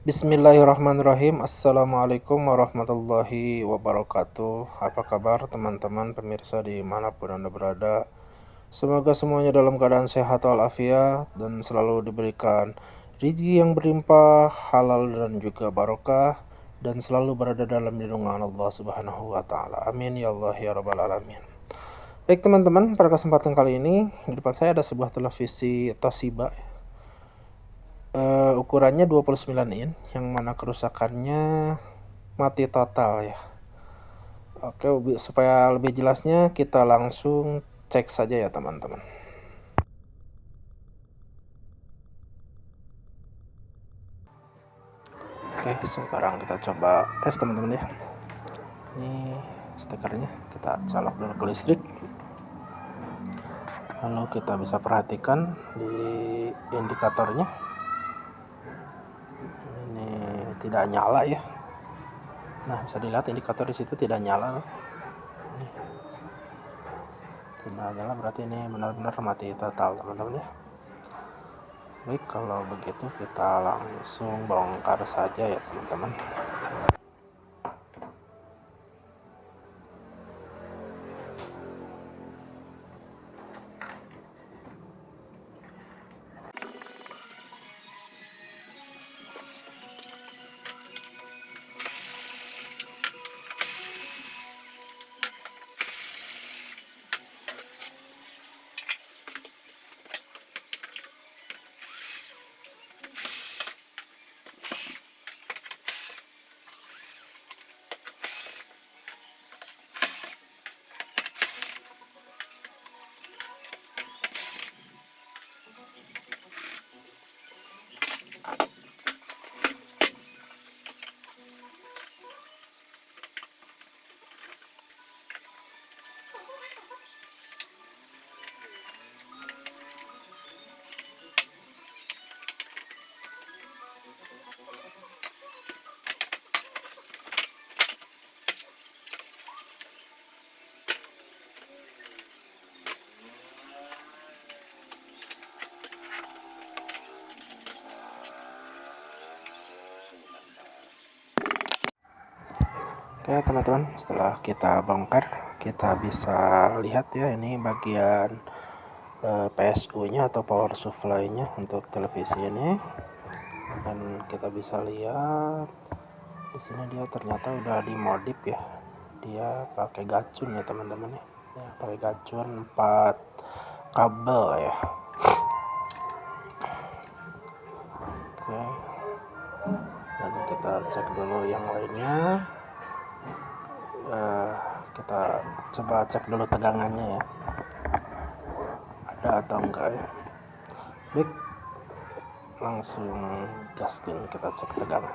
Bismillahirrahmanirrahim. Assalamualaikum warahmatullahi wabarakatuh. Apa kabar teman-teman pemirsa dimanapun Anda berada? Semoga semuanya dalam keadaan sehat walafiat dan selalu diberikan rezeki yang berlimpah, halal dan juga barokah, dan selalu berada dalam lindungan Allah Subhanahu wa taala. Amin ya Allah ya rabbal alamin. Baik teman-teman, pada kesempatan kali ini di depan saya ada sebuah televisi Toshiba, ukurannya 29 in, yang mana kerusakannya mati total ya. Oke, supaya lebih jelasnya kita langsung cek saja ya teman-teman. Oke, sekarang kita coba tes teman-teman ya. Ini stekernya kita colok dulu ke listrik. Lalu kita bisa perhatikan di indikatornya. Ini tidak nyala ya. Nah, bisa dilihat indikator di situ tidak nyala. Tidak nyala berarti ini benar-benar mati total teman-teman ya. Baik, kalau begitu kita langsung bongkar saja ya teman-teman. Oke teman-teman, setelah kita bongkar kita bisa lihat ya, ini bagian PSU-nya atau power supply-nya untuk televisi ini. Dan kita bisa lihat di sini dia ternyata udah dimodif ya. Dia pakai gacun ya teman-teman ya. Pakai gacun 4 kabel ya. Oke. Dan kita cek dulu yang lainnya. Kita coba cek dulu tegangannya ya, ada atau enggak ya. Baik, langsung gaskin kita cek tegangan.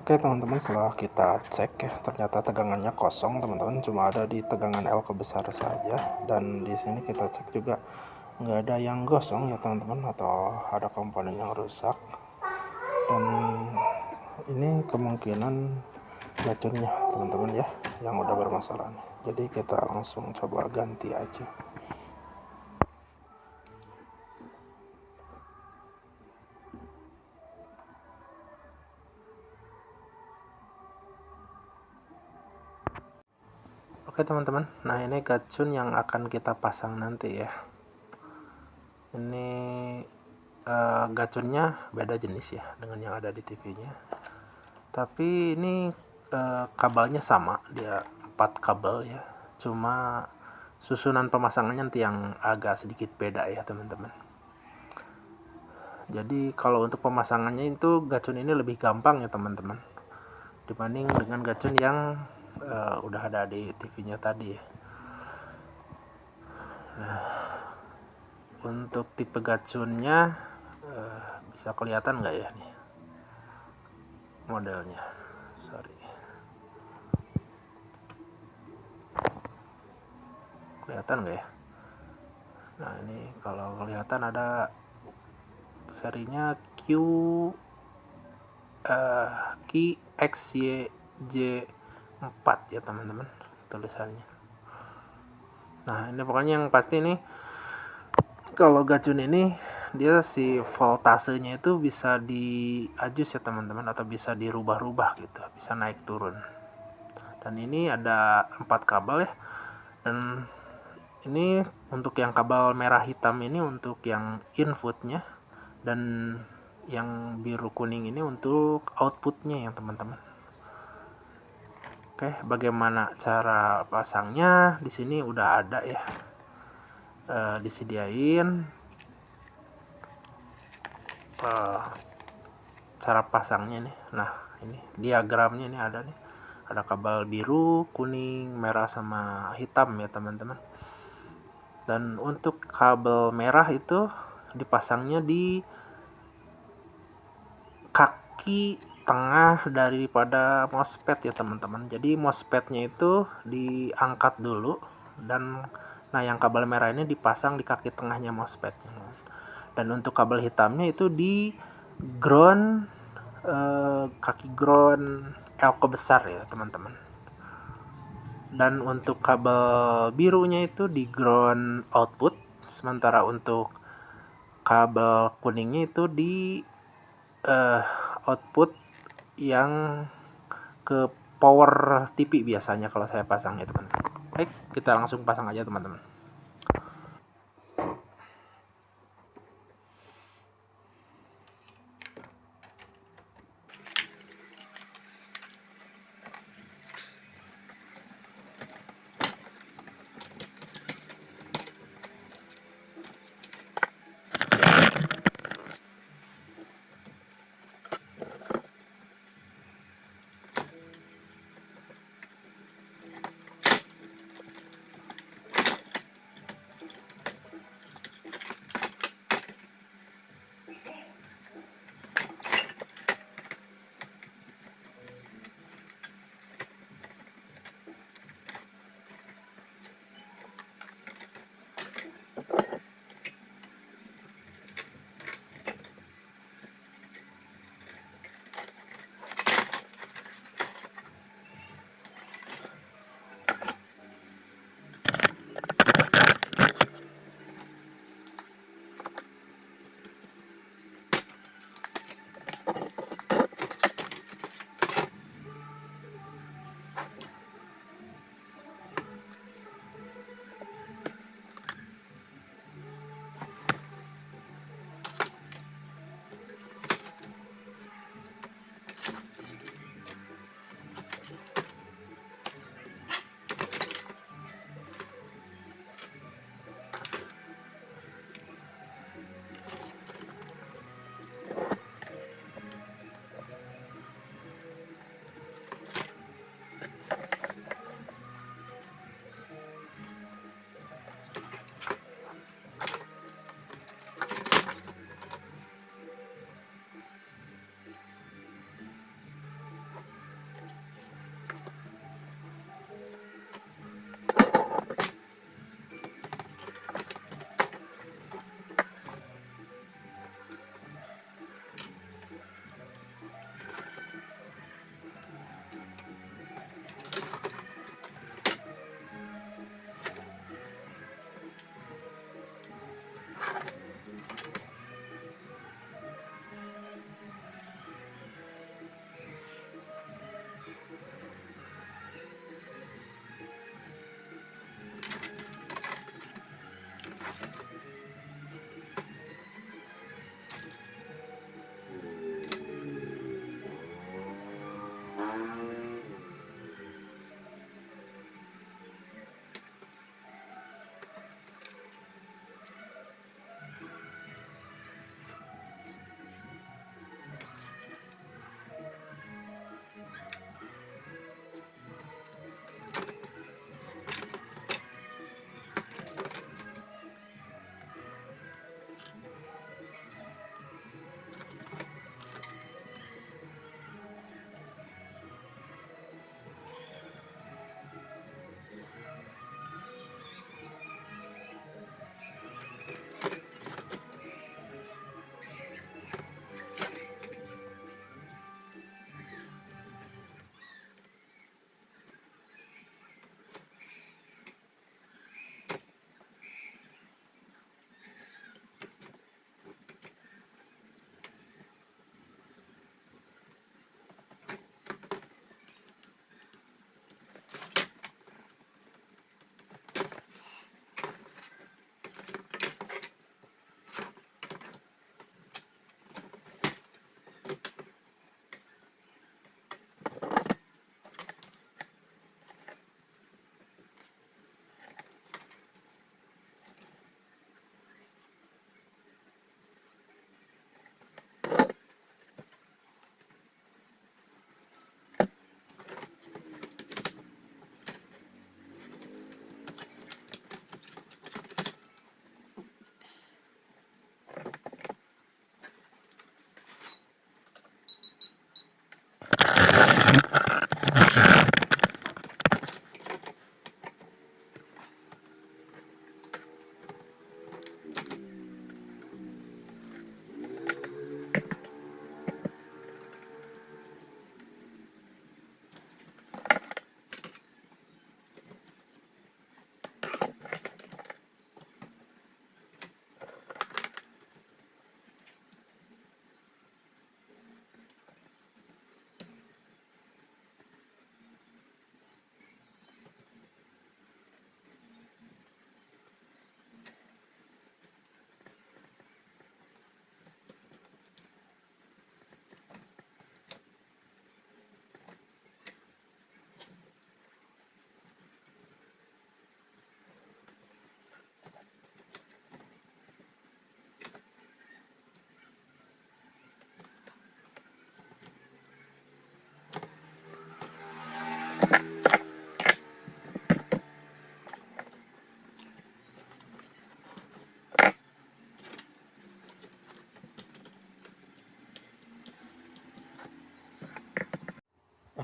Oke teman-teman, setelah kita cek ya, ternyata tegangannya kosong teman-teman, cuma ada di tegangan L kebesar saja. Dan di sini kita cek juga nggak ada yang gosong ya teman-teman, atau ada komponen yang rusak. Dan ini kemungkinan gacunnya teman-teman ya yang udah bermasalah. Jadi kita langsung coba ganti aja. Oke Oke teman-teman, nah ini gacun yang akan kita pasang nanti ya. Ini gacunnya beda jenis ya dengan yang ada di TV-nya. Tapi ini kabelnya sama, dia 4 kabel ya. Cuma susunan pemasangannya nanti yang agak sedikit beda ya teman-teman. Jadi kalau untuk pemasangannya itu gacun ini lebih gampang ya teman-teman, dibanding dengan gacun yang udah ada di TV-nya tadi ya. Nah, untuk tipe gacunnya bisa kelihatan nggak ya nih modelnya? Sorry, kelihatan nggak ya? Nah ini kalau kelihatan ada serinya QXYJ4 ya teman-teman tulisannya. Nah ini pokoknya yang pasti nih, kalau gacun ini dia si voltasenya itu bisa diadjust ya teman-teman, atau bisa dirubah-rubah gitu, bisa naik turun. Dan ini ada 4 kabel ya, dan ini untuk yang kabel merah hitam ini untuk yang inputnya, dan yang biru kuning ini untuk outputnya ya teman-teman. Oke, bagaimana cara pasangnya? Di sini udah ada ya, disediain cara pasangnya nih. Nah ini diagramnya ini ada nih, ada kabel biru, kuning, merah sama hitam ya teman-teman. Dan untuk kabel merah itu dipasangnya di kaki tengah daripada MOSFET ya teman-teman. Jadi MOSFET-nya itu diangkat dulu, dan nah yang kabel merah ini dipasang di kaki tengahnya MOSFET. Dan untuk kabel hitamnya itu di ground, kaki ground elko besar ya teman-teman. Dan untuk kabel birunya itu di ground output, sementara untuk kabel kuningnya itu di output yang ke power TV biasanya kalau saya pasang ya teman-teman. Baik, kita langsung pasang aja teman-teman.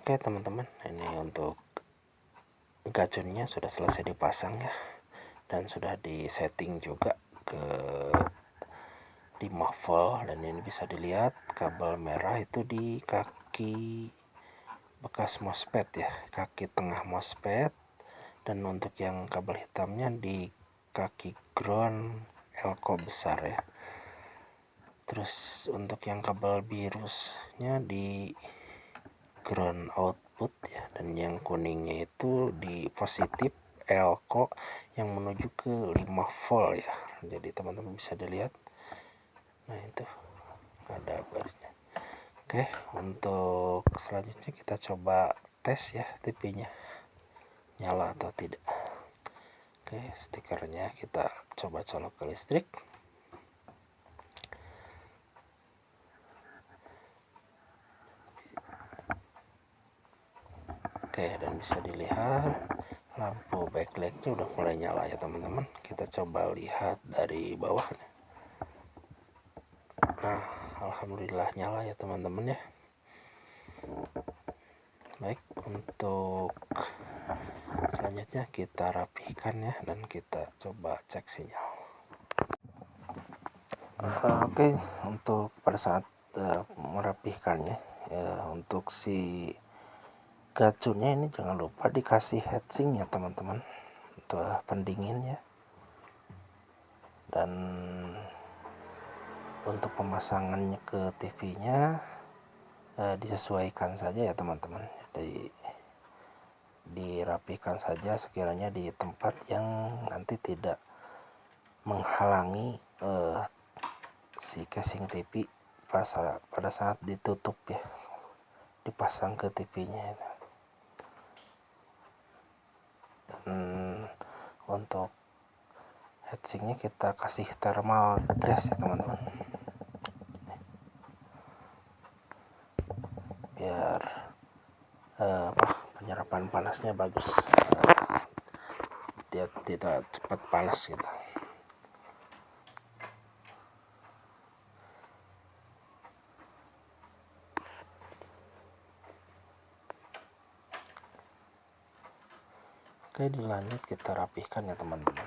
Oke teman-teman, ini untuk gacunnya sudah selesai dipasang ya, dan sudah disetting juga ke di muffle, dan ini bisa dilihat kabel merah itu di kaki bekas MOSFET ya, kaki tengah MOSFET, dan untuk yang kabel hitamnya di kaki ground elko besar ya. Terus untuk yang kabel birunya di ground output ya, dan yang kuningnya itu di positif elko yang menuju ke 5 volt ya. Jadi teman-teman bisa dilihat, nah itu ada barisnya. Oke, untuk selanjutnya kita coba tes ya TV-nya nyala atau tidak. Oke, stikernya kita coba colok ke listrik. Oke, dan bisa dilihat lampu backlightnya udah mulai nyala ya teman-teman. Kita coba lihat dari bawah. Nah, alhamdulillah nyala ya teman-teman ya. Baik, untuk selanjutnya kita rapihkan ya, dan kita coba cek sinyal. Oke, untuk pada saat merapihkannya ya, untuk si gacunnya ini jangan lupa dikasih heatsink ya teman-teman, untuk pendinginnya. Dan untuk pemasangannya ke TV-nya disesuaikan saja ya teman-teman. Jadi dirapikan saja sekiranya di tempat yang nanti tidak menghalangi si casing TV pada saat ditutup ya, dipasang ke TV-nya. Dan untuk heatsinknya kita kasih thermal dress ya teman-teman, biar penyerapan panasnya bagus, dia tidak cepat panas gitu. Oke, dilanjut kita rapihkan ya teman-teman.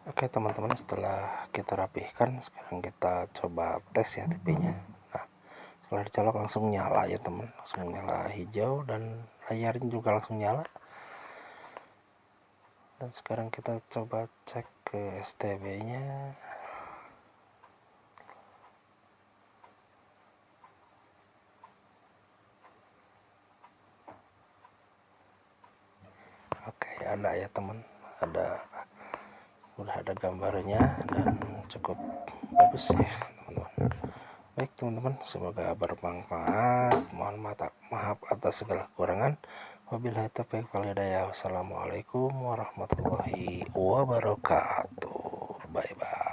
Oke teman-teman, setelah kita rapihkan, sekarang kita coba tes ya TV-nya. Nah, setelah dicolok langsung nyala ya teman, langsung nyala hijau, dan layarnya juga langsung nyala. Dan sekarang kita coba cek ke STB-nya. Oke, ada ya teman, ada udah ada gambarnya dan cukup bagus ya teman-teman. Baik teman-teman, semoga bermanfaat. Mohon maaf atas segala kekurangan. Wabillahi taufiq wal hidayah. Wassalamualaikum warahmatullahi wabarakatuh. Bye bye.